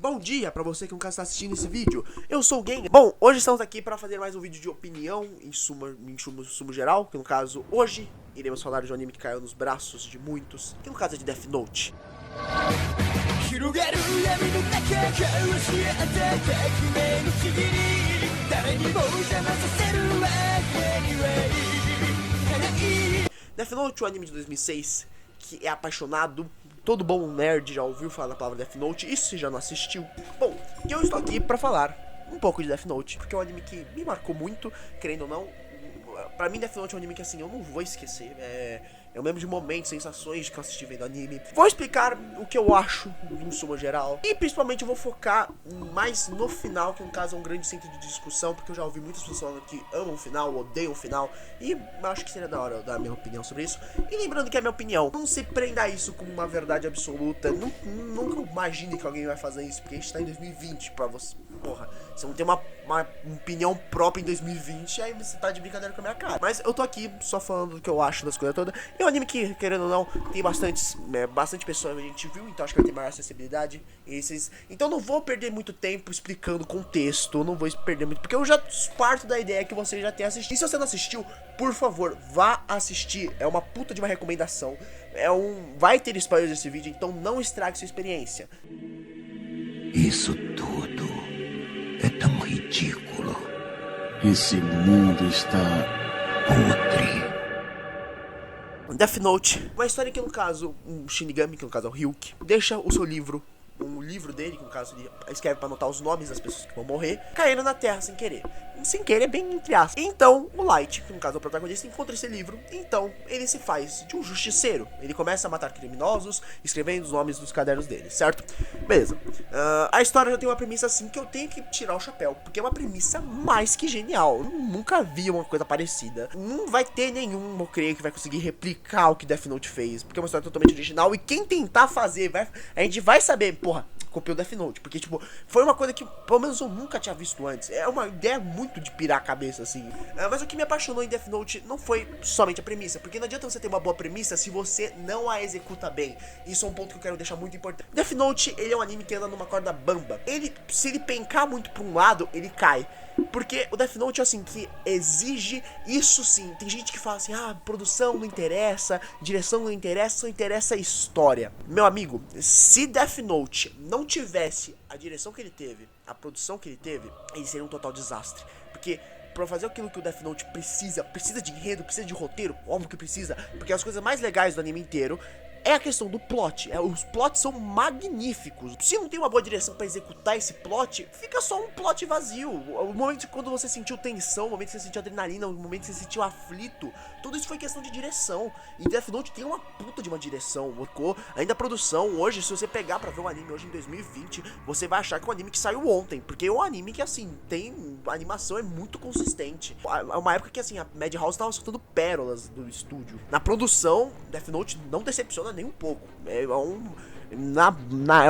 Bom dia pra você que no caso está assistindo esse vídeo. Eu sou o Gengar. Bom, hoje estamos aqui para fazer mais um vídeo de opinião em sumo geral, que no caso hoje iremos falar de um anime que caiu nos braços de muitos, que no caso é de Death Note. Death Note, o anime de 2006, que é apaixonado. Todo bom nerd já ouviu falar da palavra Death Note, e se já não assistiu. Bom, eu estou aqui pra falar um pouco de Death Note, porque é um anime que me marcou muito, querendo ou não. Pra mim, Death Note é um anime que assim, eu não vou esquecer. Eu lembro de momentos, sensações que eu assisti vendo anime. Vou explicar o que eu acho em suma geral. E principalmente eu vou focar mais no final, que no caso é um grande centro de discussão, porque eu já ouvi muitas pessoas falando que amam o final, odeiam o final. E eu acho que seria da hora eu dar a minha opinião sobre isso. E lembrando que é a minha opinião, não se prenda a isso como uma verdade absoluta. Nunca imagine que alguém vai fazer isso, porque a gente tá em 2020 pra você. Porra, você não tem uma opinião própria em 2020, aí você tá de brincadeira com a minha cara. Mas eu tô aqui só falando do que eu acho das coisas todas. É um anime que, querendo ou não, tem bastante pessoas que a gente viu, então acho que vai ter maior acessibilidade. Então não vou perder muito tempo explicando o contexto, não vou perder muito, porque eu já parto da ideia que você já tem assistido. E se você não assistiu, por favor, vá assistir. É uma puta de uma recomendação. Vai ter spoilers desse vídeo, então não estrague sua experiência. Isso tudo é tão ridículo. Esse mundo está Podre. Death Note, uma história que no caso, um Shinigami, que no caso é o Ryuki, deixa o seu livro, um livro dele, que no caso ele escreve pra anotar os nomes das pessoas que vão morrer, caindo na terra sem querer. Sem querer, bem entre aspas. Então, o Light, que no caso é o protagonista, encontra esse livro. Então, ele se faz de um justiceiro. Ele começa a matar criminosos, escrevendo os nomes dos cadernos dele, certo? Beleza. A história já tem uma premissa assim que eu tenho que tirar o chapéu, porque é uma premissa mais que genial. Eu nunca vi uma coisa parecida. Não vai ter nenhum, eu creio, que vai conseguir replicar o que Death Note fez, porque é uma história totalmente original. E quem tentar fazer, a gente vai saber, porra, copiou Death Note, porque tipo, foi uma coisa que pelo menos eu nunca tinha visto antes. É uma ideia muito de pirar a cabeça, assim. Mas o que me apaixonou em Death Note não foi somente a premissa, porque não adianta você ter uma boa premissa se você não a executa bem. Isso é um ponto que eu quero deixar muito importante. Death Note, ele é um anime que anda numa corda bamba. Se ele pencar muito pra um lado, ele cai. Porque o Death Note é assim, que exige isso sim. Tem gente que fala assim, produção não interessa, direção não interessa, só interessa a história. Meu amigo, se Death Note não tivesse a direção que ele teve, a produção que ele teve, ele seria um total desastre. Porque pra fazer aquilo que o Death Note precisa de enredo, precisa de roteiro, óbvio que precisa, porque as coisas mais legais do anime inteiro é a questão do plot. Os plots são magníficos. Se não tem uma boa direção pra executar esse plot, fica só um plot vazio. O momento quando você sentiu tensão, o momento que você sentiu adrenalina, o momento que você sentiu aflito, tudo isso foi questão de direção. E Death Note tem uma puta de uma direção. Ainda a produção, hoje, se você pegar pra ver um anime hoje em 2020, você vai achar que é um anime que saiu ontem. Porque é um anime que, assim, a animação é muito consistente. É uma época que, assim, a Madhouse tava soltando pérolas do estúdio. Na produção, Death Note não decepciona nem um pouco. É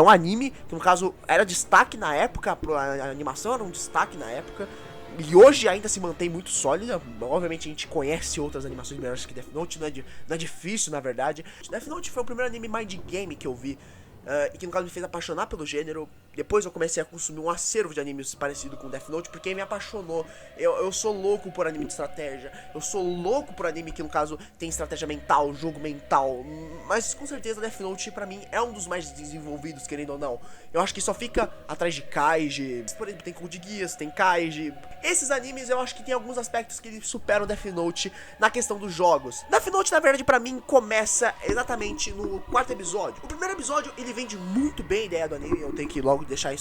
um anime que, no caso, era destaque na época, a animação era um destaque na época, e hoje ainda se mantém muito sólida. Obviamente a gente conhece outras animações melhores que Death Note, não é difícil, na verdade. Death Note foi o primeiro anime mind game que eu vi, e que no caso me fez apaixonar pelo gênero. Depois eu comecei a consumir um acervo de animes parecido com Death Note, porque me apaixonou. Eu sou louco por anime de estratégia, eu sou louco por anime que no caso tem estratégia mental, jogo mental. Mas com certeza Death Note pra mim é um dos mais desenvolvidos, querendo ou não. Eu acho que só fica atrás de Kaiji. Por exemplo, tem Code Geass, tem Kaiji. Esses animes eu acho que tem alguns aspectos que superam Death Note na questão dos jogos. Death Note, na verdade, pra mim, começa exatamente no quarto episódio. O primeiro episódio, ele vende muito bem a ideia do anime, eu tenho que logo deixar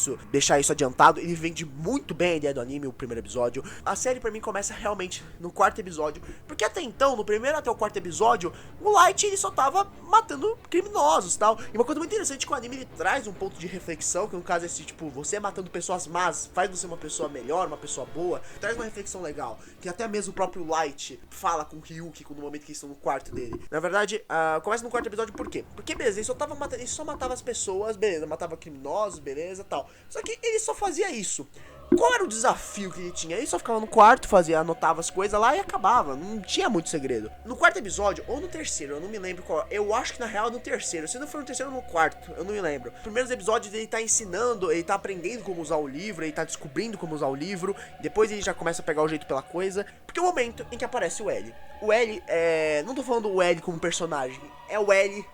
isso adiantado. Ele vende muito bem a ideia do anime, o primeiro episódio. A série pra mim começa realmente no quarto episódio, porque até então, no primeiro até o quarto episódio, o Light ele só tava matando criminosos e tal. E uma coisa muito interessante é que o anime ele traz um ponto de reflexão, que no caso é esse, tipo, você matando pessoas más faz você uma pessoa melhor, uma pessoa boa. Traz uma reflexão legal, que até mesmo o próprio Light fala com o Ryuki no momento que eles estão no quarto dele. Na verdade, começa no quarto episódio por quê? Porque beleza, ele só matava as pessoas, beleza, matava criminosos, beleza, tal. Só que ele só fazia isso. Qual era o desafio que ele tinha? Ele só ficava no quarto, anotava as coisas lá e acabava. Não tinha muito segredo. No quarto episódio, ou no terceiro, eu não me lembro qual. Eu acho que na real é no terceiro. Se não for no terceiro, ou no quarto, eu não me lembro. Nos primeiros episódios ele tá ensinando, ele tá aprendendo como usar o livro, ele tá descobrindo como usar o livro. Depois ele já começa a pegar o jeito pela coisa. Porque é o momento em que aparece o L. O L é. Não tô falando o L como personagem, é o L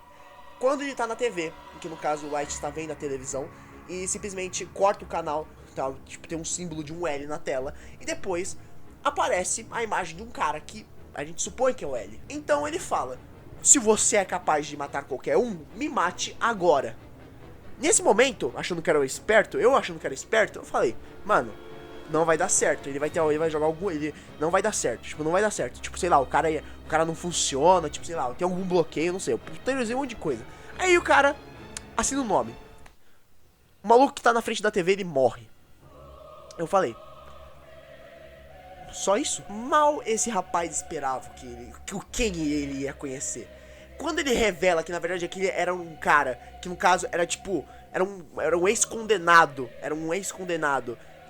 quando ele tá na TV. Que no caso o Light está vendo a televisão e simplesmente corta o canal. Tá, tipo, tem um símbolo de um L na tela. E depois aparece a imagem de um cara que a gente supõe que é o L. Então ele fala: se você é capaz de matar qualquer um, me mate agora. Nesse momento, achando que era esperto, eu falei: mano, não vai dar certo. Ele vai jogar algum. Ele não vai dar certo. Tipo, não vai dar certo. Tipo, sei lá, o cara não funciona. Tipo, sei lá, tem algum bloqueio, não sei. Eu tenho um monte de coisa. Aí o cara assina o nome. O maluco que tá na frente da TV, ele morre. Eu falei: só isso? Mal esse rapaz esperava quem ele ia conhecer. Quando ele revela que na verdade aquele era um cara que no caso era tipo, era um ex-condenado,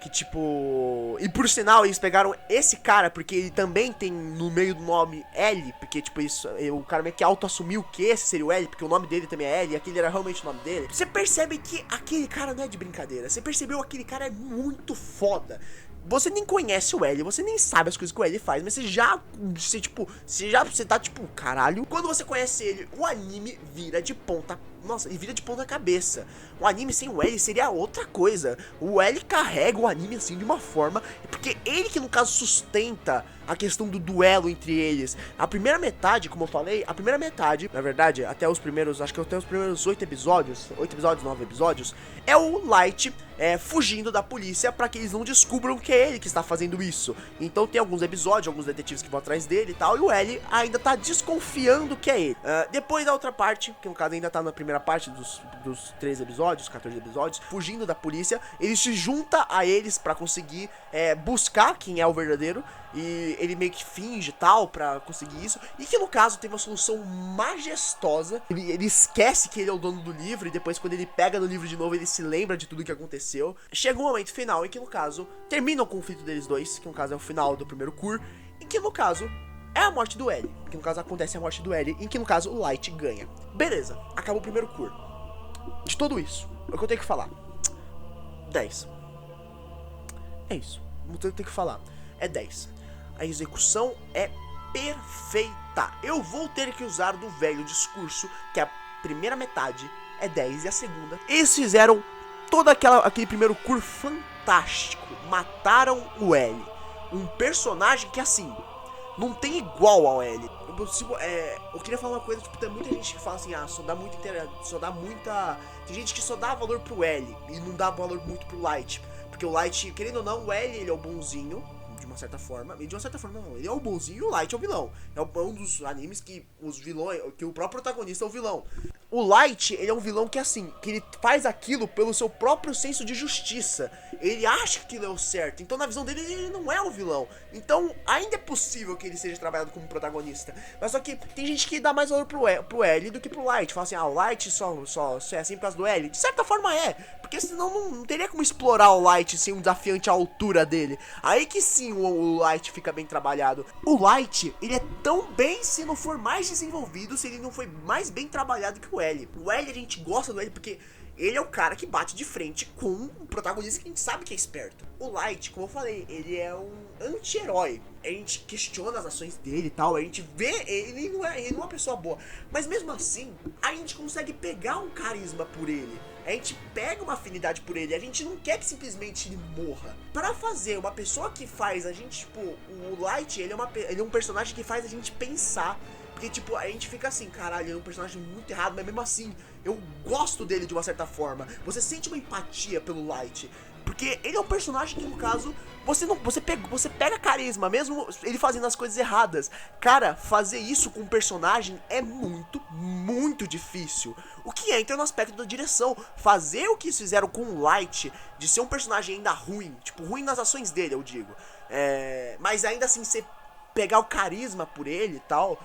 que tipo, e por sinal eles pegaram esse cara porque ele também tem no meio do nome L, porque tipo isso, o cara meio que auto-assumiu que esse seria o L, porque o nome dele também é L e aquele era realmente o nome dele. Você percebe que aquele cara não é de brincadeira, você percebeu que aquele cara é muito foda. Você nem conhece o L, você nem sabe as coisas que o L faz, mas você tá tipo, caralho. Quando você conhece ele, o anime vira de ponta. Nossa, ele vira de ponta cabeça. O anime sem o L seria outra coisa. O L carrega o anime assim de uma forma, porque ele que no caso sustenta a questão do duelo entre eles. A primeira metade, como eu falei, na verdade, acho que até os primeiros 9 episódios, é o Light fugindo da polícia pra que eles não descubram que é ele que está fazendo isso. Então tem alguns episódios, alguns detetives que vão atrás dele e tal, e o L ainda tá desconfiando que é ele. Depois da outra parte, que no caso ainda tá na primeira parte dos 13 episódios, 14 episódios, fugindo da polícia, ele se junta a eles pra conseguir buscar quem é o verdadeiro, e ele meio que finge tal pra conseguir isso, e que no caso tem uma solução majestosa. Ele esquece que ele é o dono do livro, e depois quando ele pega no livro de novo ele se lembra de tudo que aconteceu. Chega um momento final em que no caso termina o conflito deles dois, que no caso é o final do primeiro Cur, e que no caso é a morte do L, que no caso acontece a morte do L, em que no caso o Light ganha. Beleza, acabou o primeiro Cur. De tudo isso, é o que eu tenho que falar. 10. É isso, não tenho que falar. É 10. A execução é perfeita. Eu vou ter que usar do velho discurso que a primeira metade é 10 e a segunda. Eles fizeram todo aquele primeiro Cur fantástico. Mataram o L. Um personagem que assim, não tem igual ao L. Eu queria falar uma coisa, tipo, tem muita gente que fala assim, tem gente que só dá valor pro L e não dá valor muito pro Light. Porque o Light, querendo ou não, o L ele é o bonzinho, de uma certa forma. E de uma certa forma não, ele é o bonzinho e o Light é o vilão. É um dos animes que os vilões, que o próprio protagonista é o vilão. O Light, ele é um vilão que assim, que ele faz aquilo pelo seu próprio senso de justiça. Ele acha que aquilo é o certo. Então na visão dele, ele não é o vilão. Então ainda é possível que ele seja trabalhado como protagonista. Mas só que tem gente que dá mais valor pro L do que pro Light. Fala assim, o Light só é assim por causa do L. De certa forma é. Porque senão não teria como explorar o Light sem um desafiante à altura dele. Aí que sim o Light fica bem trabalhado. O Light, ele é tão bem se não for mais desenvolvido, se ele não foi mais bem trabalhado que o L. O L, a gente gosta do L porque ele é o cara que bate de frente com um protagonista que a gente sabe que é esperto. O Light, como eu falei, ele é um anti-herói. A gente questiona as ações dele e tal, a gente vê, ele não é uma pessoa boa. Mas mesmo assim, a gente consegue pegar um carisma por ele. A gente pega uma afinidade por ele, a gente não quer que simplesmente ele morra. Pra fazer uma pessoa que faz a gente, tipo, o Light, ele é um personagem que faz a gente pensar. Porque, tipo, a gente fica assim, caralho, ele é um personagem muito errado, mas mesmo assim, eu gosto dele de uma certa forma. Você sente uma empatia pelo Light. Porque ele é um personagem que, no caso, você pega carisma, mesmo ele fazendo as coisas erradas. Cara, fazer isso com um personagem é muito, muito difícil. O que entra no aspecto da direção. Fazer o que eles fizeram com o Light, de ser um personagem ainda ruim, tipo, ruim nas ações dele, eu digo. Mas ainda assim, você pegar o carisma por ele e tal,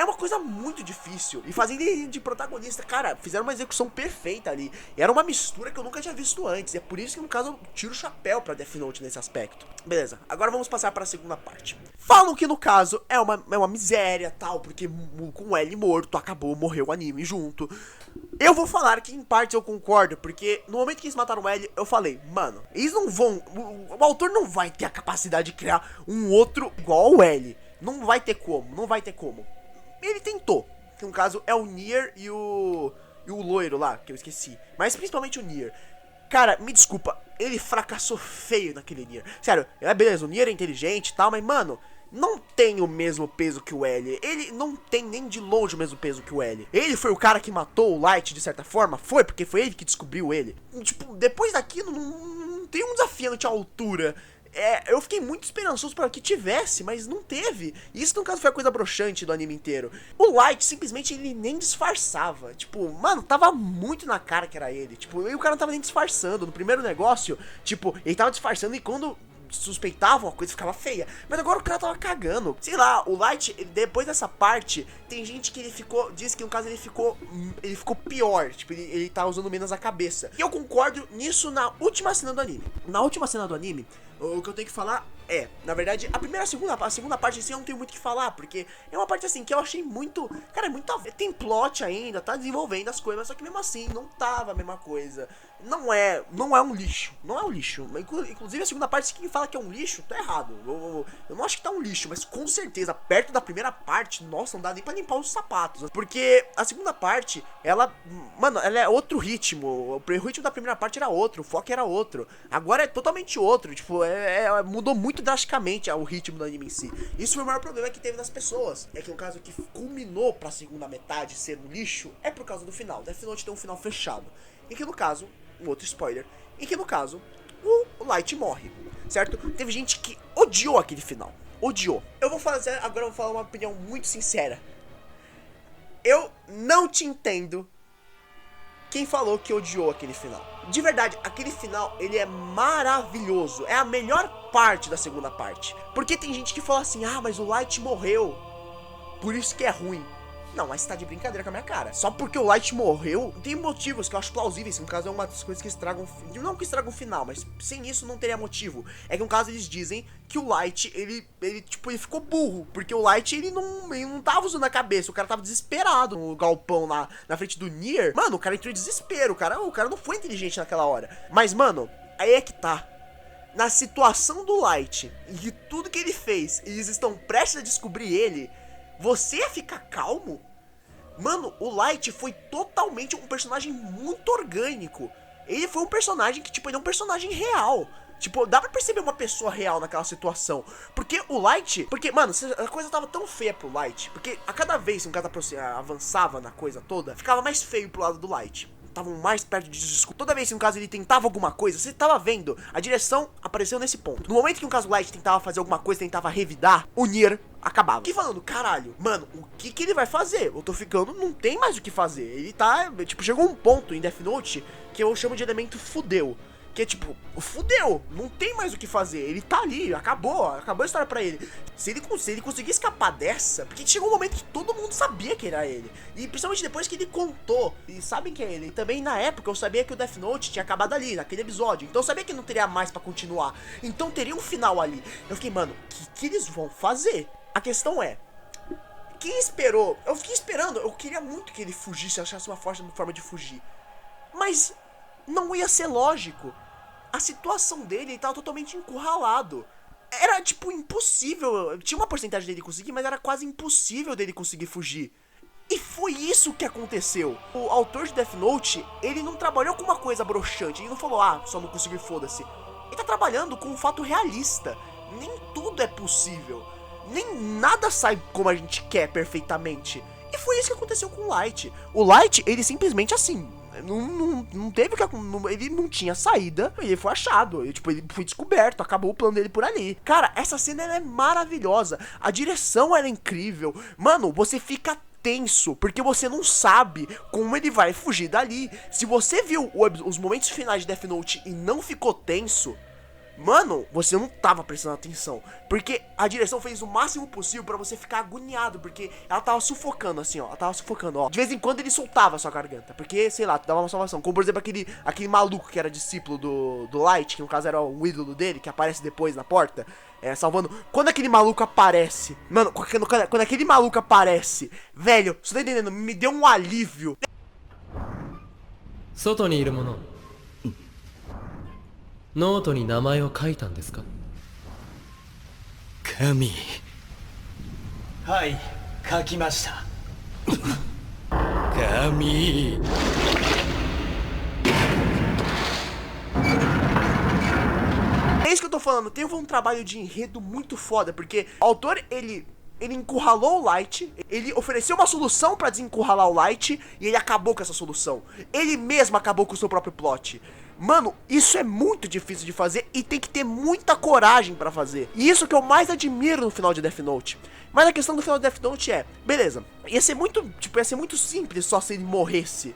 é uma coisa muito difícil. E fazendo ele de protagonista, cara, fizeram uma execução perfeita ali. E era uma mistura que eu nunca tinha visto antes. E é por isso que, no caso, eu tiro o chapéu pra Death Note nesse aspecto. Beleza, agora vamos passar para a segunda parte. Falam que, no caso, é uma miséria, tal, porque com o L morto, morreu o anime junto. Eu vou falar que, em parte, eu concordo, porque no momento que eles mataram o L, eu falei, mano, eles não vão... O autor não vai ter a capacidade de criar um outro igual ao L. Não vai ter como. Ele tentou, que no caso é o Nier e o loiro lá, que eu esqueci. Mas principalmente o Nier. Cara, me desculpa, ele fracassou feio naquele Nier. Sério, beleza, o Nier é inteligente e tal, mas mano, não tem o mesmo peso que o L. Ele não tem nem de longe o mesmo peso que o L. Ele foi o cara que matou o Light de certa forma? Foi, porque foi ele que descobriu ele. Tipo, depois daquilo, não tem um desafiante à altura. Eu fiquei muito esperançoso para que tivesse, mas não teve. E isso, no caso, foi a coisa broxante do anime inteiro. O Light, simplesmente, ele nem disfarçava. Tipo, mano, tava muito na cara que era ele. Tipo, e o cara não tava nem disfarçando. No primeiro negócio, tipo, ele tava disfarçando e quando suspeitavam, a coisa ficava feia. Mas agora o cara tava cagando. Sei lá, o Light, depois dessa parte, tem gente que diz que no caso ele ficou pior. Tipo, ele tá usando menos a cabeça. E eu concordo nisso na última cena do anime. Na última cena do anime, o que eu tenho que falar na verdade, a segunda parte assim eu não tenho muito o que falar, porque é uma parte assim que eu achei muito, cara, tem plot ainda, tá desenvolvendo as coisas, mas só que mesmo assim não tava a mesma coisa. Não é um lixo. Inclusive a segunda parte, se quem fala que é um lixo, tá errado. Eu não acho que tá um lixo, mas com certeza, perto da primeira parte, nossa, não dá nem pra limpar os sapatos. Porque a segunda parte, ela é outro ritmo. O ritmo da primeira parte era outro, o foco era outro. Agora é totalmente outro, tipo, mudou muito drasticamente o ritmo do anime em si. Isso foi o maior problema que teve nas pessoas. É que no caso que culminou pra segunda metade ser um lixo, é por causa do final. Death Note tem um final fechado. E que no caso, um outro spoiler, em que no caso, o Light morre, certo? Teve gente que odiou aquele final, odiou. Agora eu vou falar uma opinião muito sincera. Eu não te entendo quem falou que odiou aquele final. De verdade, aquele final, ele é maravilhoso, é a melhor parte da segunda parte. Porque tem gente que fala assim, mas o Light morreu, por isso que é ruim. Não, mas você tá de brincadeira com a minha cara. Só porque o Light morreu, tem motivos que eu acho plausíveis. No caso, é uma das coisas que estragam... Não que estragam o final, mas sem isso não teria motivo. É que no caso eles dizem que o Light, ele ficou burro. Porque o Light, ele não tava usando a cabeça. O cara tava desesperado no galpão na frente do Nier. Mano, o cara entrou em desespero. O cara não foi inteligente naquela hora. Mas, mano, aí é que tá. Na situação do Light, e de tudo que ele fez, e eles estão prestes a descobrir ele... Você ia ficar calmo? Mano, o Light foi totalmente um personagem muito orgânico. Ele foi um personagem que, tipo, ele é um personagem real. Tipo, dá pra perceber uma pessoa real naquela situação. Porque o Light... Porque, mano, a coisa tava tão feia pro Light. Porque a cada vez que um cara avançava na coisa toda, ficava mais feio pro lado do Light. Estavam mais perto de desculpa. Toda vez que, no caso, ele tentava alguma coisa, você tava vendo, a direção apareceu nesse ponto. No momento que, no caso, o Light tentava fazer alguma coisa, tentava revidar, o Nier acabava. E falando, caralho, mano, o que ele vai fazer? Eu tô ficando, não tem mais o que fazer. Ele tá, tipo, chegou um ponto em Death Note que eu chamo de elemento fudeu. Que é tipo, fudeu, não tem mais o que fazer. Ele tá ali, acabou a história pra ele. Se ele conseguir escapar dessa, porque chegou um momento que todo mundo sabia que era ele. E principalmente depois que ele contou, e sabem que é ele. E também na época eu sabia que o Death Note tinha acabado ali, naquele episódio. Então eu sabia que não teria mais pra continuar. Então teria um final ali. Eu fiquei, mano, o que eles vão fazer? A questão é, quem esperou? Eu fiquei esperando, eu queria muito que ele fugisse, achasse uma forma de fugir. Mas não ia ser lógico. A situação dele, ele tava totalmente encurralado. Era, tipo, impossível. Tinha uma porcentagem dele conseguir, mas era quase impossível dele conseguir fugir. E foi isso que aconteceu. O autor de Death Note, ele não trabalhou com uma coisa broxante. Ele não falou, só não conseguiu e foda-se. Ele tá trabalhando com um fato realista. Nem tudo é possível. Nem nada sai como a gente quer perfeitamente. E foi isso que aconteceu com o Light. O Light, ele simplesmente assim... Não teve que... Ele não tinha saída, ele foi achado, ele foi descoberto, acabou o plano dele por ali. Cara, essa cena ela é maravilhosa, a direção ela é incrível. Mano, você fica tenso, porque você não sabe como ele vai fugir dali. Se você viu os momentos finais de Death Note e não ficou tenso, Mano, você não tava prestando atenção, porque a direção fez o máximo possível pra você ficar agoniado, porque ela tava sufocando assim, ó, ela tava sufocando, ó. De vez em quando ele soltava a sua garganta, porque, sei lá, dava uma salvação, como por exemplo aquele maluco que era discípulo do Light, que no caso era um ídolo dele, que aparece depois na porta, salvando. Quando aquele maluco aparece, mano, quando aquele maluco aparece, velho, você tá entendendo, me deu um alívio. 外にいる者、ノートに名前を書いたんですか？神。はい、書きました。神。É isso que eu tô falando, teve um trabalho de enredo muito foda, porque o autor, ele encurralou o Light, ele ofereceu uma solução pra desencurralar o Light, e ele acabou com essa solução. Ele mesmo acabou com o seu próprio plot. Mano, isso é muito difícil de fazer e tem que ter muita coragem pra fazer. E isso que eu mais admiro no final de Death Note. Mas a questão do final de Death Note é, beleza, ia ser muito simples só se ele morresse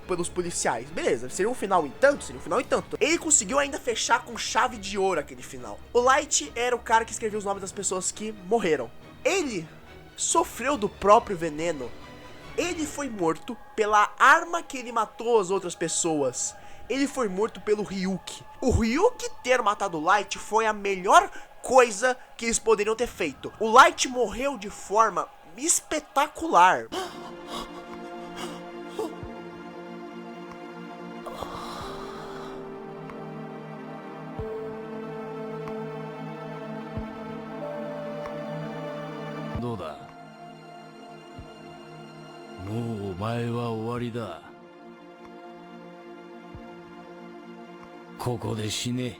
pelos policiais. Beleza, seria um final em tanto, Ele conseguiu ainda fechar com chave de ouro aquele final. O Light era o cara que escreveu os nomes das pessoas que morreram. Ele sofreu do próprio veneno. Ele foi morto pela arma que ele matou as outras pessoas. Ele foi morto pelo Ryuki. O Ryuki ter matado o Light foi a melhor coisa que eles poderiam ter feito. O Light morreu de forma espetacular. Doda? もうお前は終わりだ。ここで死ね。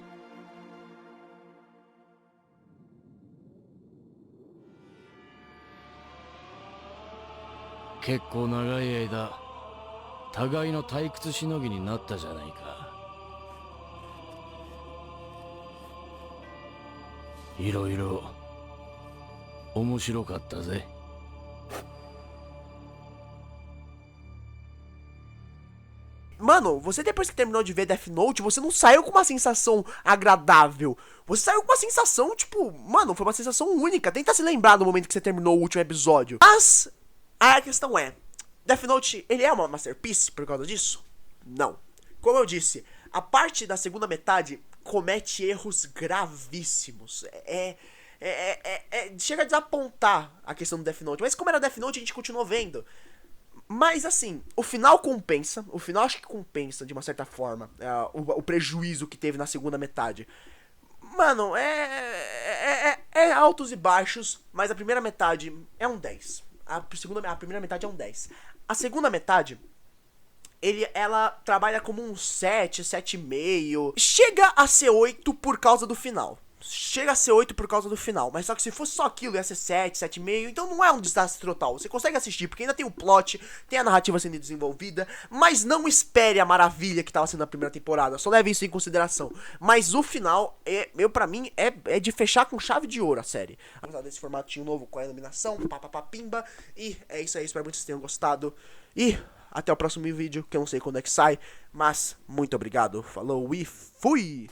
結構長い間互いの退屈しのぎになったじゃないか。いろいろ面白かったぜ。Mano, você depois que terminou de ver Death Note, você não saiu com uma sensação agradável. Você saiu com uma sensação, tipo, mano, foi uma sensação única. Tenta se lembrar do momento que você terminou o último episódio. Mas a questão é, Death Note, ele é uma masterpiece por causa disso? Não. Como eu disse, a parte da segunda metade comete erros gravíssimos. Chega a desapontar a questão do Death Note. Mas como era Death Note, a gente continuou vendo. Mas assim, o final compensa. O final acho que compensa, de uma certa forma, o prejuízo que teve na segunda metade. Mano, é altos e baixos, mas a primeira metade é um 10. A primeira metade é um 10. A segunda metade, ela trabalha como um 7, 7,5. Chega a ser 8 por causa do final. Mas só que se fosse só aquilo, ia ser 7, 7,5. Então não é um desastre total. Você consegue assistir, porque ainda tem o plot, tem a narrativa sendo desenvolvida. Mas não espere a maravilha que tava sendo na primeira temporada. Só leve isso em consideração. Mas o final, pra mim, é de fechar com chave de ouro a série. Apesar desse formatinho novo com a iluminação, papapapimba. E é isso aí, espero muito que vocês tenham gostado. E até o próximo vídeo, que eu não sei quando é que sai. Mas muito obrigado, falou e fui!